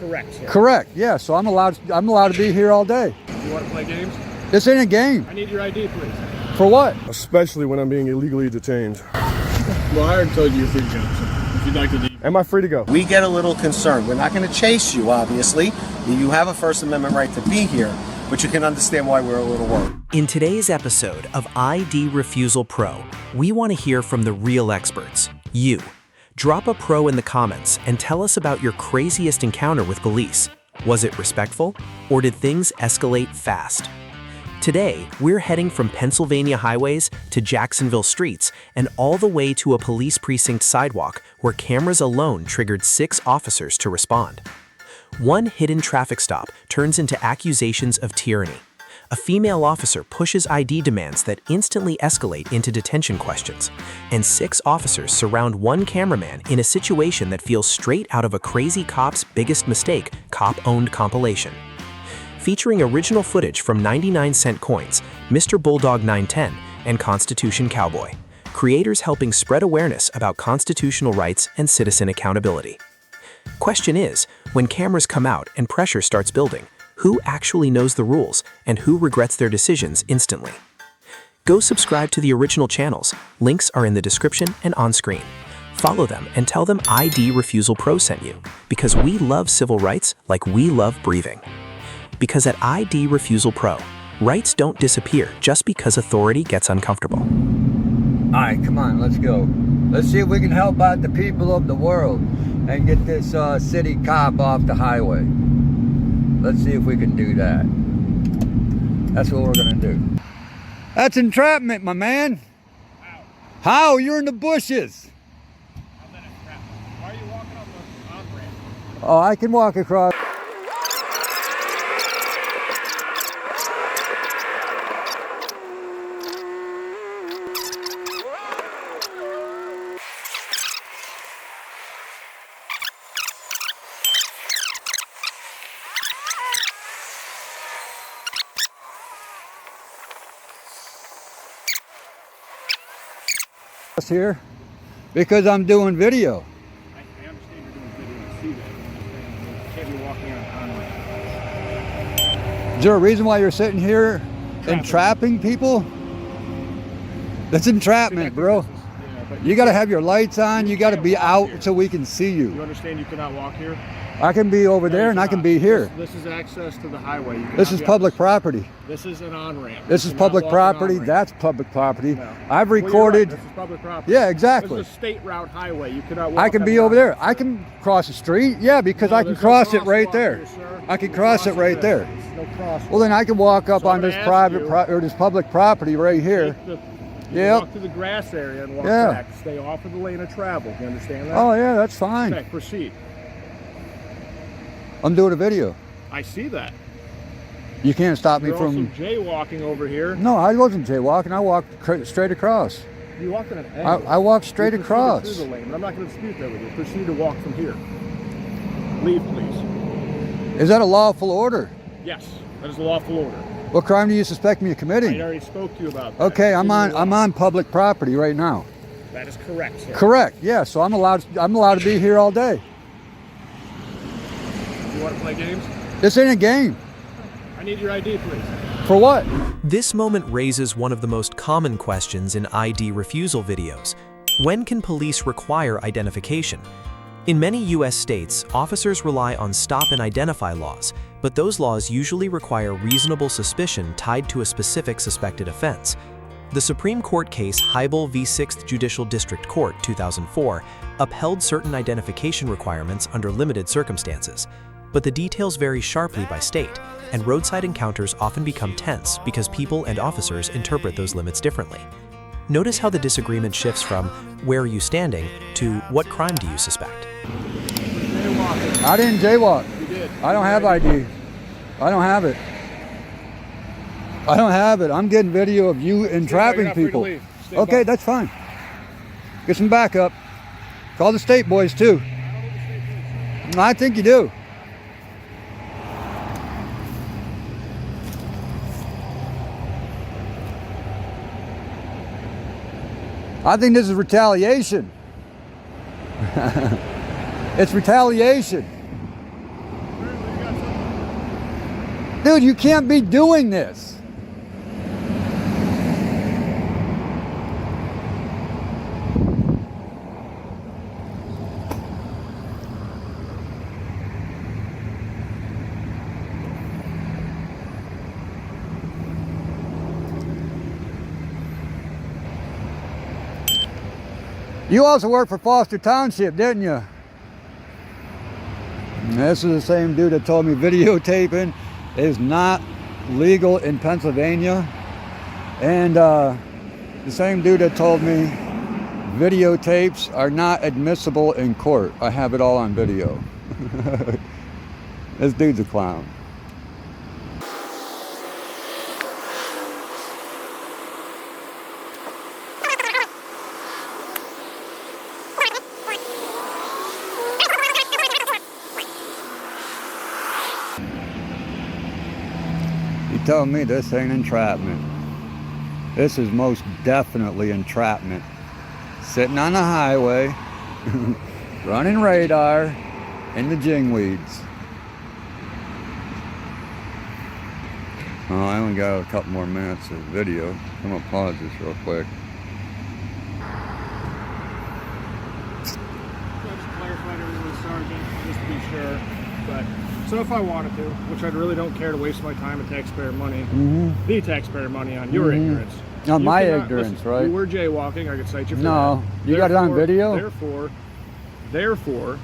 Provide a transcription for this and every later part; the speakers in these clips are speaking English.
correct, sir. Correct, yeah, so I'm allowed to be here all day. You want to play games? This ain't a game. I need your ID, please. For what? Especially when I'm being illegally detained. Well, I already told you you're free to jump, so if you'd like to leave. Am I free to go? We get a little concerned. We're not going to chase you, obviously. You have a First Amendment right to be here, but you can understand why we're a little worried. In today's episode of ID Refusal Pro, we want to hear from the real experts, you. Drop a pro in the comments and tell us about your craziest encounter with police. Was it respectful, or did things escalate fast? Today, we're heading from Pennsylvania highways to Jacksonville streets and all the way to a police precinct sidewalk where cameras alone triggered 6 officers to respond. One hidden traffic stop turns into accusations of tyranny. A female officer pushes ID demands that instantly escalate into detention questions, and 6 officers surround one cameraman in a situation that feels straight out of a crazy cop's biggest mistake, cop-owned compilation. Featuring original footage from 99-cent coins, Mr. Bulldog 910, and Constitution Cowboy, creators helping spread awareness about constitutional rights and citizen accountability. Question is, when cameras come out and pressure starts building, who actually knows the rules and who regrets their decisions instantly? Go subscribe to the original channels. Links are in the description and on screen. Follow them and tell them ID Refusal Pro sent you, because we love civil rights like we love breathing. Because at ID Refusal Pro, rights don't disappear just because authority gets uncomfortable. All right, come on, let's go. Let's see if we can help out the people of the world and get this city cop off the highway. Let's see if we can do that. That's what we're gonna do. That's entrapment, my man. How? You're in the bushes. How's that entrapment? Why are you walking on the on-ramp? Oh, I can walk across. Here because I'm doing video. I understand you're doing video and see that. You can't be walking on ramp. Is there a reason why you're sitting here entrapping people? That's entrapment, bro. You got to have your lights on. You got to be out so we can see you. You understand you cannot walk here? I can be over there and I can be here. This is access to the highway. This is public property. This is an on-ramp. This is public property. That's public property. No. I've Well, you're recorded. right. This is public property. Yeah, exactly. This is a state route highway. You cannot walk I can on be the over there. highway. I can cross the street. Yeah, because No, I can there's no cross it right crosswalk there. here, sir. I can cross it right there. There's no crosswalk. Well, then I can walk up So I'm on this gonna private ask you- or this public property right here. Yep. Walk through the grass area and walk Yeah. back. Stay off of the lane of travel. You understand that? Oh yeah, that's fine. Okay, proceed. I'm doing a video. I see that. You can't stop me You're from. also jaywalking over here. No, I wasn't jaywalking. I walked straight across. You walked in an angle. I walked straight You proceeded across. through the lane, but I'm not going to dispute that with you. Proceed to walk from here. Leave, please. Is that a lawful order? Yes, that is a lawful order. What crime do you suspect me of I committing? already spoke to you about that. Okay, I'm Proceed to walk. on public property right now. That is correct, sir. Correct. Yeah, so I'm allowed to be here all day. You want to play games? This ain't a game. I need your ID, please. For what? This moment raises one of the most common questions in ID refusal videos. When can police require identification? In many US states, officers rely on stop and identify laws, but those laws usually require reasonable suspicion tied to a specific suspected offense. The Supreme Court case Hybel v. 6th Judicial District Court 2004 upheld certain identification requirements under limited circumstances. But the details vary sharply by state, and roadside encounters often become tense because people and officers interpret those limits differently. Notice how the disagreement shifts from "where are you standing" to "what crime do you suspect?" I didn't jaywalk. You did. I don't have ID. I don't have it. I don't have it. I'm getting video of you entrapping you're not free to people. leave. Stand Okay, by. that's fine. Get some backup. Call the state boys too. I think you do. I think this is retaliation. It's retaliation. Dude, you can't be doing this. You also worked for Foster Township, didn't you? And this is the same dude that told me videotaping is not legal in Pennsylvania. And the same dude that told me videotapes are not admissible in court. I have it all on video. This dude's a clown. You tell me this ain't entrapment. This is most definitely entrapment. Sitting on the highway, running radar in the jingweeds. Oh, I only got a couple more minutes of video. I'm gonna pause this real quick. Just clarified everything with the sergeant, just to be sure. But so if I wanted to, which I really don't care to waste my time and taxpayer money, the taxpayer money on your ignorance. On my cannot- ignorance, listen, right? You were jaywalking. I could cite you for No, that. you got it on video? Therefore,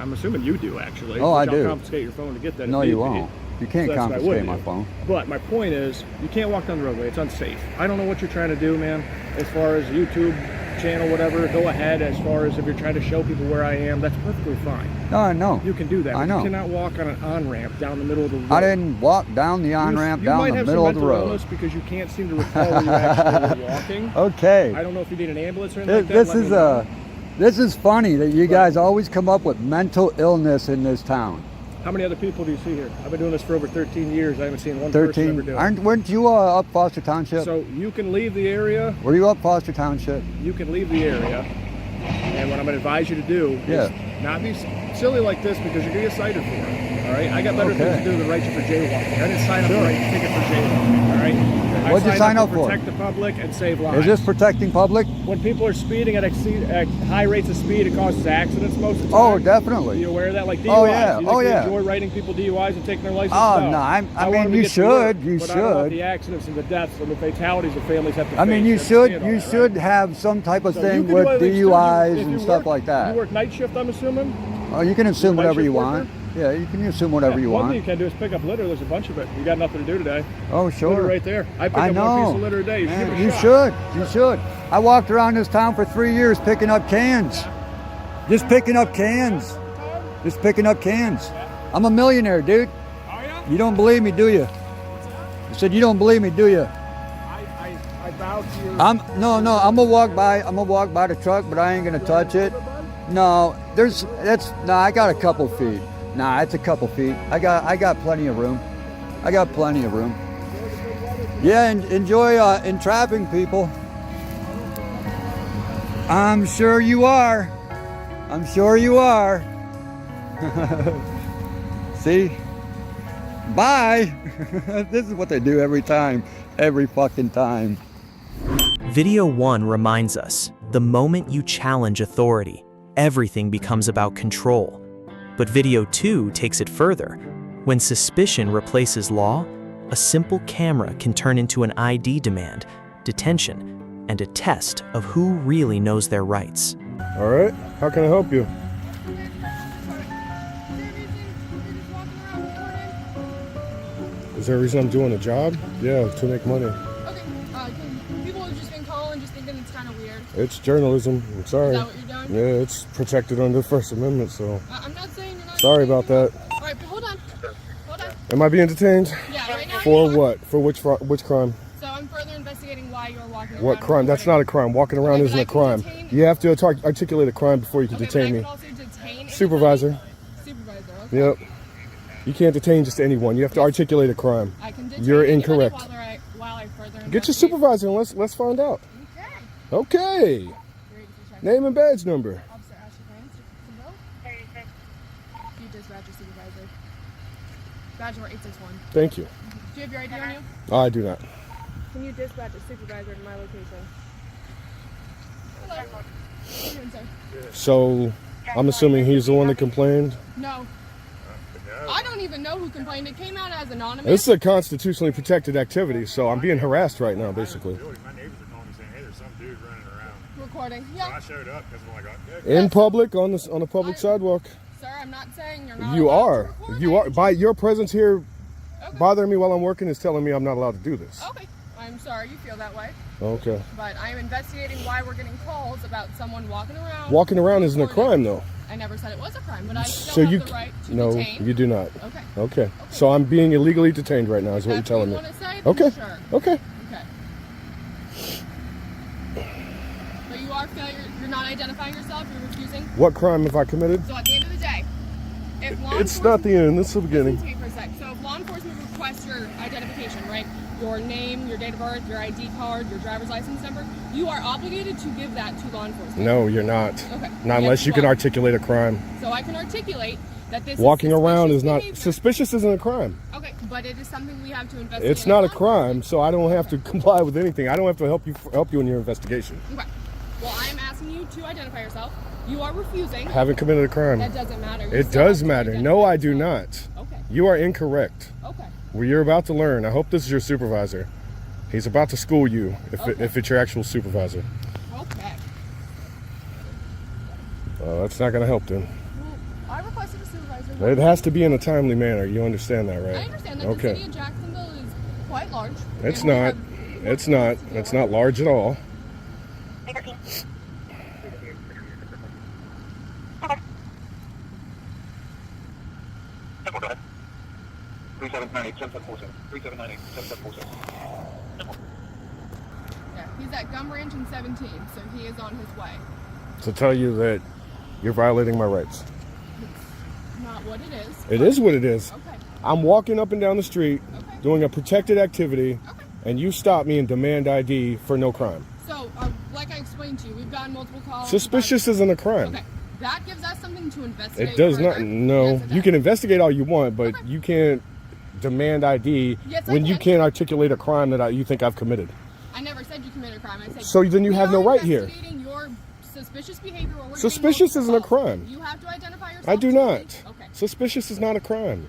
I'm assuming you do actually. Oh, I which I'll do. confiscate your phone to get that. No, if you need be. won't. You can't So that's what I confiscate would my do. phone. But my point is, you can't walk down the roadway. It's unsafe. I don't know what you're trying to do, man. As far as YouTube channel, whatever, go ahead. As far as if you're trying to show people where I am, that's perfectly fine. No, I know. You can do that. I but know. You cannot walk on an on-ramp down the middle of the road. I didn't walk down the on-ramp down the middle of the You might have some mental road. illness because you can't seem to recall where you actually were walking. Okay. I don't know if you need an ambulance or anything like that. This is this is funny that you guys always come up with mental illness in this town. How many other people do you see here? I've been doing this for over 13 years. I haven't seen one person ever do it. Weren't you up Foster Township? So you can leave the area. Were you up Foster Township? You can leave the area. And what I'm going to advise you to do is not be silly like this because you're going to get cited for it. All right? I got better things to do than write you for jaywalking. I didn't sign up to write a ticket for jaywalking. All right? What'd you sign up to for? Protect the public and save lives. Is this protecting public? When people are speeding at high rates of speed, it causes accidents most of the time. Oh, definitely. Are you aware of that? Like DUIs. Oh, yeah. You think Oh, you yeah. enjoy writing people DUIs and taking their license? Oh, no. no. I want mean, them to you get to work, should. You but I don't want should. the accidents and the deaths and the fatalities the families have to face. I mean, you should have some type of So thing you can with do anything, DUIs if and you stuff work- like that. You work night shift, I'm assuming? Oh, you can assume night whatever shift you worker? want. Yeah, you can assume whatever you One want. thing you can do is pick up litter. There's a bunch of it. You got nothing to do today. Oh, Litter sure. right there. I pick I up know. one piece of litter a day. You should Man, give it a you shot. should. You should. I walked around this town for 3 years picking up cans. Just picking up cans. Just picking up cans. I'm a millionaire, dude. Are you? You don't believe me, do you? I said you don't believe me, do you? I bow to your... I'm gonna walk by the truck, but I ain't gonna touch it. No, I got a couple feet. Nah, it's a couple feet. I got plenty of room. I got plenty of room. Yeah, and enjoy entrapping people. I'm sure you are. I'm sure you are. See? Bye. This is what they do every time. Every fucking time. Video 1 reminds us, the moment you challenge authority, everything becomes about control. But Video 2 takes it further. When suspicion replaces law, a simple camera can turn into an ID demand, detention, and a test of who really knows their rights. All right. How can I help you? Is there a reason I'm doing a job? Yeah, to make money. Okay, people have just been calling, just thinking it's kind of weird. It's journalism. I'm sorry. Is that what you're doing? Yeah, it's protected under the First Amendment, so I'm not saying you're not. sorry about that. All right, but hold on. Hold on. Am I being detained? Yeah, right now. For you are. what? For which crime? So I'm further investigating why you're walking around. What crime? That's not a crime. Walking around Okay, isn't but a I can crime. detain- You have to articulate a crime before you can Okay, but detain I me. could also detain anybody. Supervisor. Supervisor. Okay. Yep. You can't detain just anyone. You have to articulate a crime. I can detain You're anybody incorrect. While I further Get your investigate. supervisor and let's find out. Okay. Okay. You're ready to check. Name and badge number. Officer Ashley Grant, Jacksonville. You dispatch your supervisor. Badge number 861. Thank you. Do you have your ID on you? I do not. Can you dispatch a supervisor to my location? Hello. How you doing, sir? So, I'm assuming he's the one that complained? No. I don't even know who complained. It came out as anonymous. This is a constitutionally protected activity, so I'm being harassed right now, basically. My neighbors are calling me saying, hey, there's some dude running around. Recording. So Yeah. I showed up because I'm like, In public, on a public sidewalk. Sir, I'm not saying you're not You allowed to are. record. You are. By your presence here Okay. bothering me while I'm working is telling me I'm not allowed to do this. Okay. I'm sorry you feel that way. Okay. But I am investigating why we're getting calls about someone walking around. Walking around isn't a crime, though. I never said it was a crime, but I So still you have the right to no, detain. you do not. Okay. Okay. So I'm being illegally detained right now, is what you're That's telling what me. you want to say? Okay. Sure. Okay. Okay. But you are failure. You're not identifying yourself. You're refusing. What crime have I committed? So at the end of the day, if law It's not the end. It's the beginning. Listen to me for a sec. So if law enforcement requests your identification, right? Your name, your date of birth, your ID card, your driver's license number, you are obligated to give that to law enforcement. No, you're not. Okay. Not unless you can articulate a crime. So I can articulate that this Walking is around is suspicious not behavior. suspicious. Isn't a crime. Okay, but it is something we have to investigate. It's not a on. crime, so I don't have to comply with anything. I don't have to help you in your investigation. Okay. Well, I am asking you to identify yourself. You are refusing. Haven't committed a crime. That doesn't matter. You It still does have to matter. identify No, I do yourself. not. Okay. You are incorrect. Okay. Well, you're about to learn. I hope this is your supervisor. He's about to school you if it's your actual supervisor. Okay. That's not going to help then. Well, I requested a supervisor. It has to be in a timely manner. You understand that, right? I understand that the Okay. city of Jacksonville is quite large. It's and we not. have- It's not. It's not large at all. Go ahead. 3798-7747. Yeah, he's at Gum Ranch in 17, so he is on his way. To tell you that you're violating my rights. Not what it is. It is what it is. Okay. I'm walking up and down the street Okay. doing a protected activity, Okay. and you stop me and demand ID for no crime. So, like I explained to you, we've gotten multiple calls. Suspicious isn't a crime. Okay. That gives us something to investigate. It does further. not. No, Yes, it you does. can investigate all you want, but Okay. you can't demand ID Yes, I when you can. can't articulate a crime that you think I've committed. I never said you committed a crime. I said. So then you we have are no right here. investigating your suspicious behavior. Or we're getting Suspicious multiple isn't a calls. crime. You have to identify yourself. I do to not. me? Okay. Suspicious is not a crime.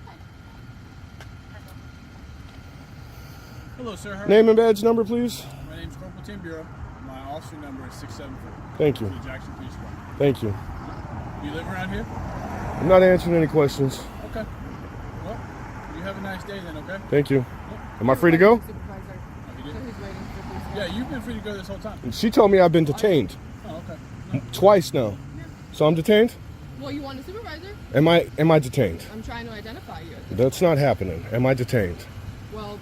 Hello, sir. How are Name and badge number, please. you? My name's Corporal Tim Bureau. My officer number is 674. Thank you. The Jackson Police Department. Thank you. You live around here? I'm not answering any questions. Okay. Well, you have a nice day then, okay? Thank you. Am I free to go? Supervisor. Oh, you So did? he's waiting for police. Yeah, you've been free to go this whole time. She told me I've been detained Oh, okay. twice now. So I'm detained? Well, you want a supervisor? Am I detained? I'm trying to identify you. That's not happening. Am I detained? Well,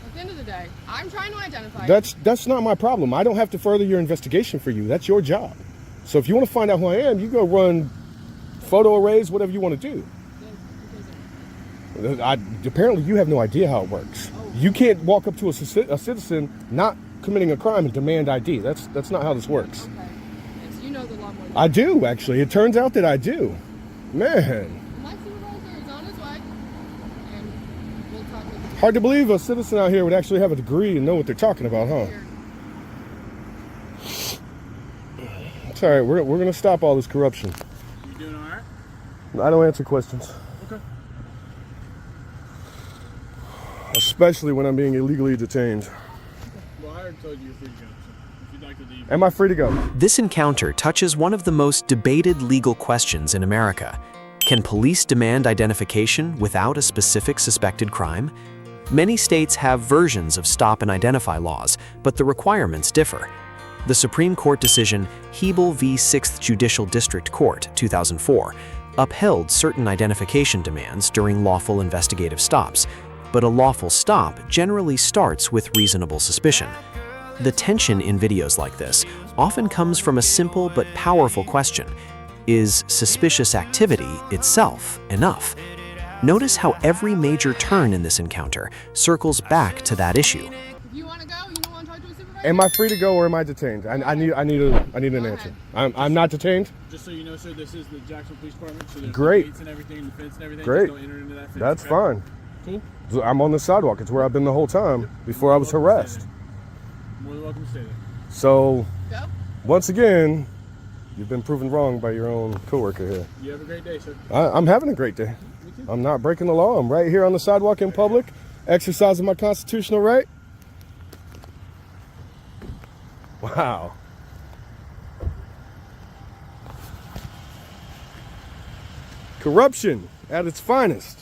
at the end of the day, I'm trying to identify you. That's not my problem. I don't have to further your investigation for you. That's your job. So if you want to find out who I am, you go run photo arrays, whatever you want to do. Apparently you have no idea how it works. You can't walk up to a citizen not committing a crime and demand ID. That's not how this works. Okay. Yes, you know the law more than I do, actually. It turns out that I do. Man, my supervisor is on his way, and we'll talk with him hard to believe a citizen out here would actually have a degree and know what they're talking about, huh? here. It's all right. We're going to stop all this corruption. You doing all right? I don't answer questions. Okay. Especially when I'm being illegally detained. Well, I already told you you're free to go, so if you'd like to leave. Am I free to go? This encounter touches one of the most debated legal questions in America. Can police demand identification without a specific suspected crime? Many states have versions of stop and identify laws, but the requirements differ. The Supreme Court decision Hebel v. 6th Judicial District Court, 2004, upheld certain identification demands during lawful investigative stops, but a lawful stop generally starts with reasonable suspicion. The tension in videos like this often comes from a simple but powerful question: is suspicious activity itself enough? Notice how every major turn in this encounter circles back to that issue. If you want to go, you don't want to talk to a supervisor? Am I free to go or am I detained? I need an answer. I'm not detained. Just so you know, sir, this is the Jacksonville Police Department. So there's Great. the gates and everything, the fence and everything. Great. Just don't enter into that fence. That's okay? fine. Cool. So I'm on the sidewalk. It's where I've been the whole time before I was harassed. More than welcome to stay there. So, Go. once again, you've been proven wrong by your own coworker here. You have a great day, sir. I'm having a great day. Me too. I'm not breaking the law. I'm right here on the sidewalk in public, exercising my constitutional right. Wow. Corruption at its finest.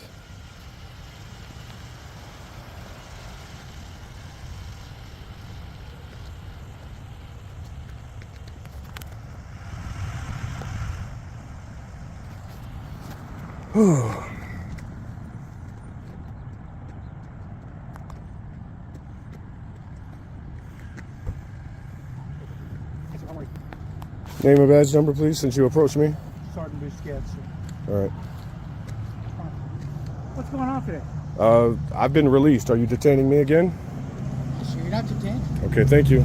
Name and badge number, please, since you approached me. Sergeant Busquets. All right. What's going on today? I've been released. Are you detaining me again? So you're not detained? Okay, thank you.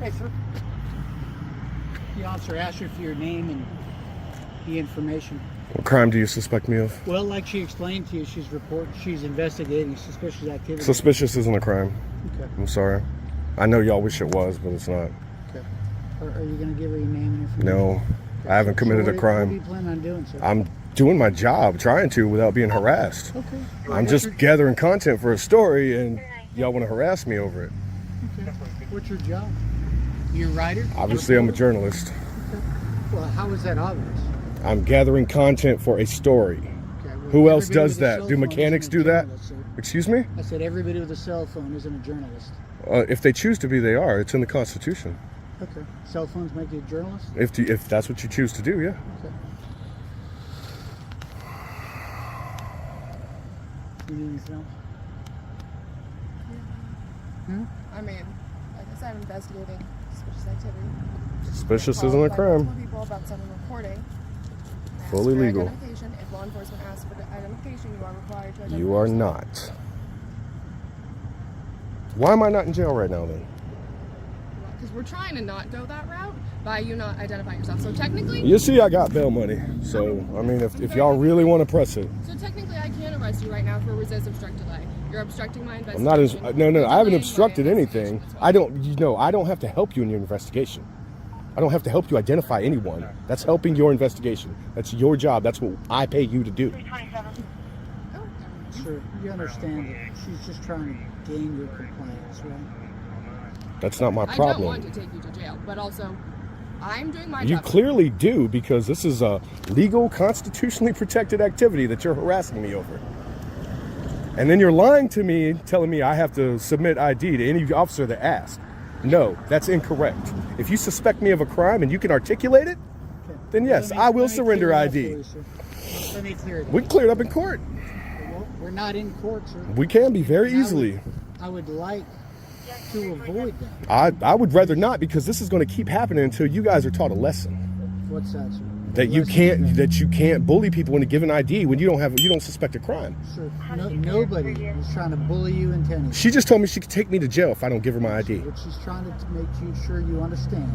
Hey, sir. The officer asked you for your name and the information. What crime do you suspect me of? Well, like she explained to you, she's investigating suspicious activity. Suspicious isn't a crime. Okay. I'm sorry. I know y'all wish it was, but it's not. Okay. Are you going to give her your name and information? No, I haven't committed a What do crime. you plan on doing, sir? I'm doing my job, trying to, without being harassed. Okay. I'm just gathering content for a story, and y'all want to harass me over it. Okay. What's your job? You're a writer? Obviously, I'm a journalist. Okay. Well, how is that obvious? I'm gathering content for a story. Okay, well, Who else everybody does with a that? cell Do phone mechanics isn't a do that? journalist, sir. Excuse me? I said everybody with a cell phone isn't a journalist. If they choose to be, they are. It's in the Constitution. Okay. Cell phones make you a journalist? If that's what you choose to do, yeah. Okay. You need anything else? I mean, like I said, I'm investigating suspicious activity. Suspicious isn't a crime. Multiple people about someone reporting. Ask Fully for legal. identification. If law enforcement asks for identification, you are required to identify You are yourself. not. Why am I not in jail right now then? Because we're trying to not go that route by you not identifying yourself. So technically, You see, I got bail money. So, I mean, if y'all really want to press it. so technically, I can arrest you right now for resist obstruct delay. You're obstructing my I'm investigation. not as, no, You're I haven't delaying my obstructed investigation anything. as well. I don't have to help you in your investigation. I don't have to help you identify anyone. That's helping your investigation. That's your job. That's what I pay you to do. Sure. You understand that she's just trying to gain your compliance, right? That's not my I don't problem. want to take you to jail, but also, I'm doing my You job. clearly do, because this is a legal, constitutionally protected activity that you're harassing me over. And then you're lying to me, telling me I have to submit ID to any officer that asks. No, that's incorrect. If you suspect me of a crime and you can articulate it, Okay. then yes, I will surrender clear it up ID. for you, sir. Let me clear it up. We can clear it up in court. Well, we're not in court, sir. We can be very easily. I would like to avoid that. I would rather not, because this is going to keep happening until you guys are taught a lesson. What's that, sir? That you can't bully people into giving ID when you don't suspect a crime. Sir, nobody is trying to bully you into anything. She just told me she could take me to jail if I don't give her my ID. What she's trying to make sure you understand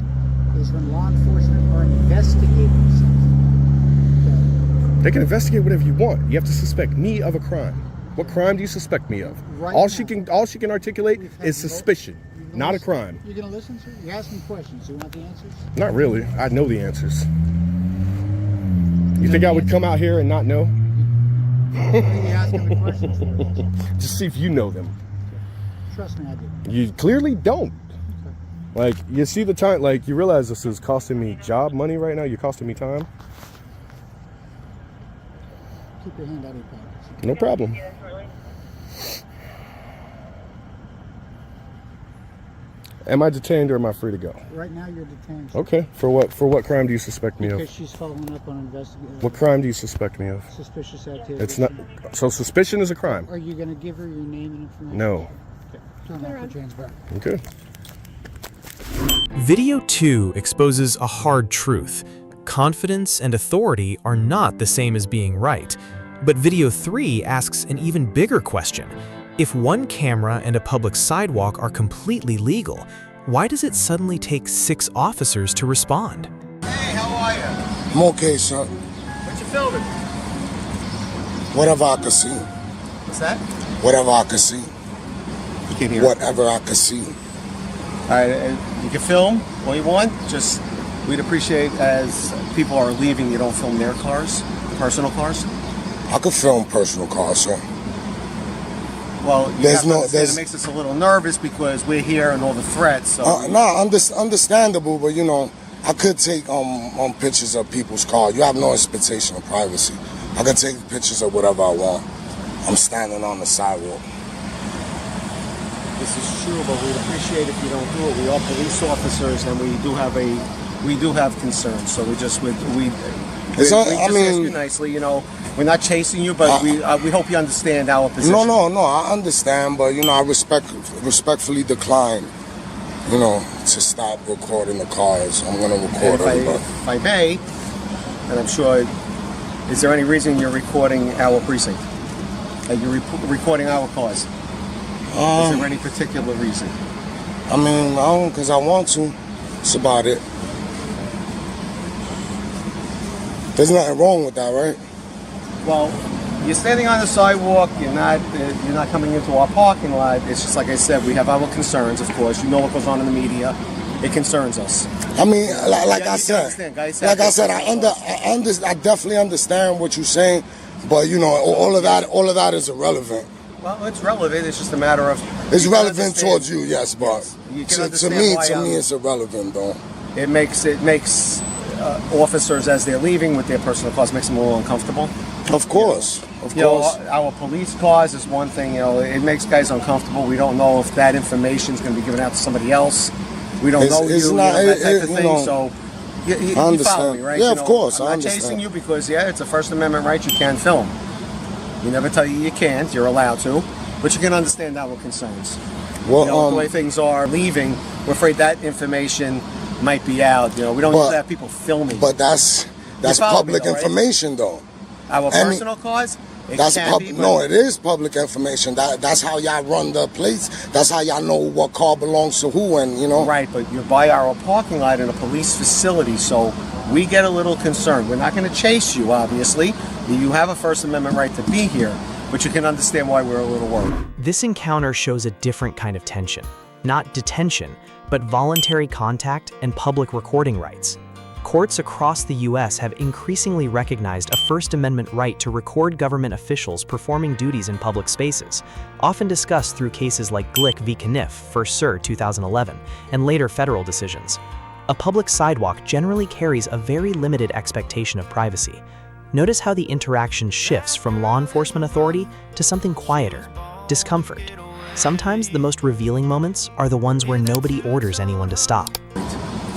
is when law enforcement are investigating something. They can investigate whatever you want. You have to suspect me of a crime. What crime do you suspect me of? Right all now. she can articulate is suspicion, not a crime. You're gonna listen, sir? You're asking questions. You want the answers? Not really. I know the answers. You think I would come out here and not know? What are you asking the questions for? Just see if you know them. Trust me, I do. You clearly don't. Like, you see the time, like, you realize this is costing me job money right now? You're costing me time? keep your hand out of your pockets. No problem. Am I detained or am I free to go? Right now, you're detained. Okay. For what? For what crime do you suspect me Because of? she's following up on investigation. What crime do you suspect me of? Suspicious activity. It's not. So suspicion is a crime. Are you going to give her your name and information? No. Okay. Turn off your hands back. Okay. Video 2 exposes a hard truth. Confidence and authority are not the same as being right. But video 3 asks an even bigger question. If one camera and a public sidewalk are completely legal, why does it suddenly take 6 officers to respond? Hey, how are you? I'm okay, sir. What you filming? Whatever I can see. What's that? Whatever I can see. You can hear. Whatever I can see. All right, you can film all you want. Just we'd appreciate as people are leaving, you don't film their cars, personal cars. I could film personal cars, sir. Well, There's it makes us a little nervous because we're here and all the threats. So understandable, but you know, I could take pictures of people's cars. You have no expectation of privacy. I could take pictures of whatever I want. I'm standing on the sidewalk. this is true, but we'd appreciate if you don't do it. We are police officers, and we do have concerns. So we just ask you nicely, you know. We're not chasing you, but we hope you understand our position. No, I understand, but you know, I respectfully decline, you know, to stop recording the cars. I'm going to record everybody. If I may, and I'm sure, is there any reason you're recording our precinct? You're recording our cars? Is there any particular reason? I mean, because I want to. That's about it. There's nothing wrong with that, right? Well, you're standing on the sidewalk. You're not coming into our parking lot. It's just like I said. We have our concerns, of course. You know what goes on in the media. It concerns us. I mean, I said, I definitely understand what you're saying, but you know, all of that is irrelevant. Well, it's relevant. It's just a matter of. It's relevant towards you, yes, but to me, it's irrelevant, though. It makes officers, as they're leaving with their personal cars, makes them a little uncomfortable. Of course, you know, our police cars is one thing. You know, it makes guys uncomfortable. We don't know if that information is going to be given out to somebody else. We don't know that type of thing. So you follow me, right? Yeah, of course. I'm not chasing you because it's a First Amendment right. You can film. We never tell you can't. You're allowed to, but you can understand our concerns. Well, the way things are leaving, we're afraid that information might be out. You know, we don't need to have people filming. But that's public information, though. Our personal cars? It is public information. That's how y'all run the plates. That's how y'all know what car belongs to who, and you know. Right, but you're by our parking lot in a police facility, so we get a little concerned. We're not going to chase you, obviously. You have a First Amendment right to be here, but you can understand why we're a little worried. This encounter shows a different kind of tension. Not detention, but voluntary contact and public recording rights. Courts across the U.S. have increasingly recognized a First Amendment right to record government officials performing duties in public spaces, often discussed through cases like Glick v. Kniff, First Cert 2011, and later federal decisions. A public sidewalk generally carries a very limited expectation of privacy. Notice how the interaction shifts from law enforcement authority to something quieter, discomfort. Sometimes the most revealing moments are the ones where nobody orders anyone to stop.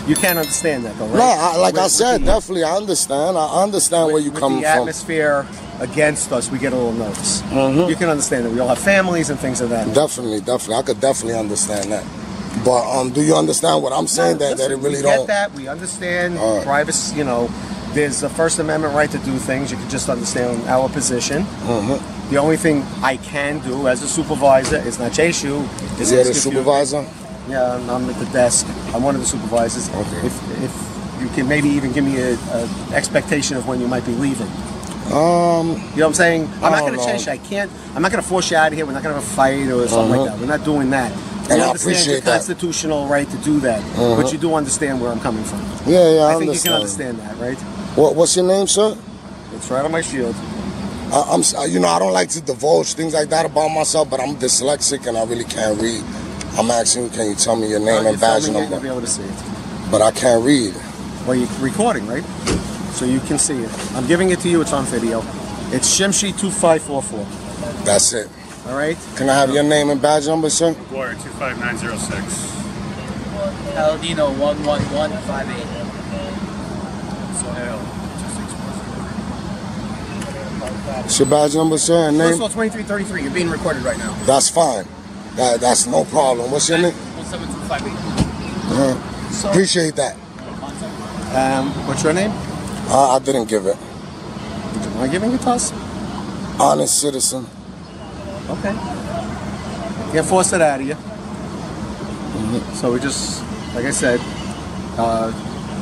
You can't understand that, though, right? No, I said, definitely, I understand. I understand where you're coming from. The atmosphere against us, we get a little nervous. Mm-hmm. You can understand that. We all have families and things like that. Definitely. I could definitely understand that. But do you understand what I'm saying? That it really don't. We get that. We understand privacy. You know, there's a First Amendment right to do things. You can just understand our position. Mm-hmm. The only thing I can do as a supervisor is not chase you. Is you the supervisor? Yeah, I'm at the desk. I'm one of the supervisors. Okay. If you can maybe even give me an expectation of when you might be leaving. You know what I'm saying? I'm not going to chase you. I'm not going to force you out of here. We're not going to have a fight or something like that. We're not doing that. And I I understand appreciate your constitutional right to do that, but you do understand where I'm coming from. Yeah, I think you can understand that, right? What's your name, sir? It's right on my shield. I don't like to divulge things like that about myself, but I'm dyslexic and I really can't read. I'm asking you, can you tell me your name and badge number? You'll be able to see it. But I can't read. Well, you're recording, right? So you can see it. I'm giving it to you. It's on video. It's Shimshi 2544. That's it. All right. Can I have your name and badge number, sir? Warrior 25906. Paladino 11158. Sohail 2646. What's your badge number, sir, and name? 2333. You're being recorded right now. That's fine. That's no problem. What's your name? 17258. Appreciate that. What's your name? I didn't give it. Would you mind giving it to us? Honest citizen. Okay. Can't force it out of you. So we just, like I said,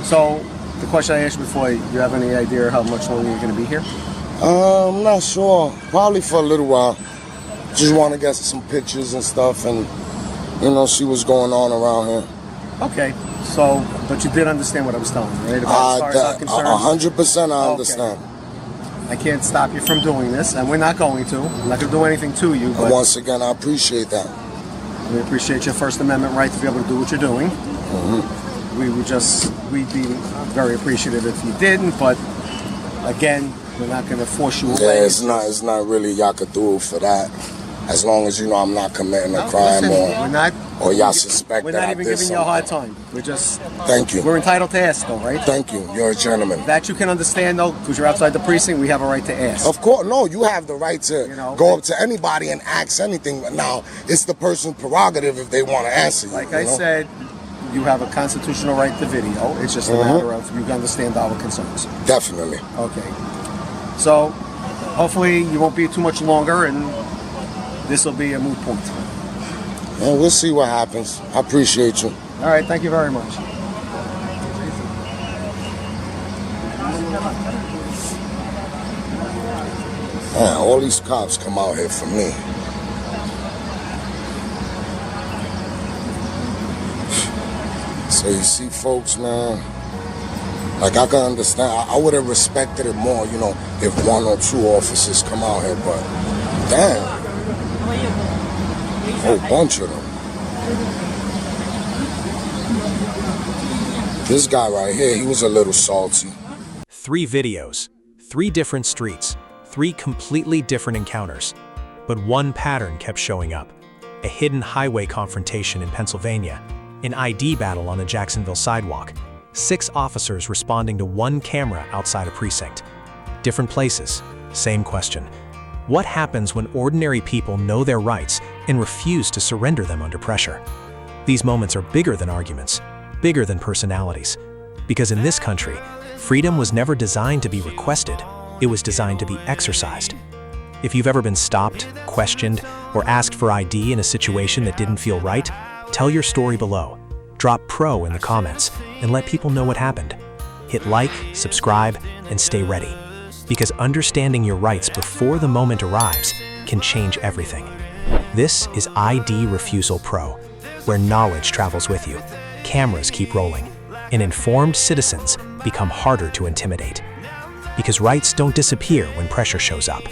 so the question I asked you before, you have any idea how much longer you're going to be here? I'm not sure. Probably for a little while. Just want to get some pictures and stuff and, see what's going on around here. Okay. So, but you did understand what I was telling you, right? About as far as I'm concerned? 100% I understand. I can't stop you from doing this, and we're not going to. I'm not going to do anything to you. But once again, I appreciate that. We appreciate your First Amendment right to be able to do what you're doing. We'd be very appreciative if you didn't, but again, we're not going to force you away. Yeah, it's not really y'all could do for that. As long as I'm not committing a crime or y'all suspect that I did something. We're not even giving you a hard time. Thank you. We're entitled to ask, though, right? Thank you. You're a gentleman. That you can understand, though, because you're outside the precinct, we have a right to ask. Of course. No, you have the right to go up to anybody and ask anything. But now, it's the person's prerogative if they want to answer you. Like I said, you have a constitutional right to video. It's just a matter of you can understand our concerns. Definitely. Okay. So, hopefully, you won't be too much longer, and this will be a moot point. Well, we'll see what happens. I appreciate you. All right, thank you very much. Man, all these cops come out here for me. So you see, folks, man, like I can understand. I would have respected it more, if one or two officers come out here, but damn, a whole bunch of them. This guy right here, he was a little salty. 3 videos, 3 different streets, 3 completely different encounters. But one pattern kept showing up. A hidden highway confrontation in Pennsylvania, an ID battle on a Jacksonville sidewalk, 6 officers responding to 1 camera outside a precinct. Different places, same question. What happens when ordinary people know their rights and refuse to surrender them under pressure? These moments are bigger than arguments, bigger than personalities. Because in this country, freedom was never designed to be requested, it was designed to be exercised. If you've ever been stopped, questioned, or asked for ID in a situation that didn't feel right, tell your story below. Drop pro in the comments and let people know what happened. Hit like, subscribe, and stay ready. Because understanding your rights before the moment arrives can change everything. This is ID Refusal Pro, where knowledge travels with you, cameras keep rolling, and informed citizens become harder to intimidate. Because rights don't disappear when pressure shows up.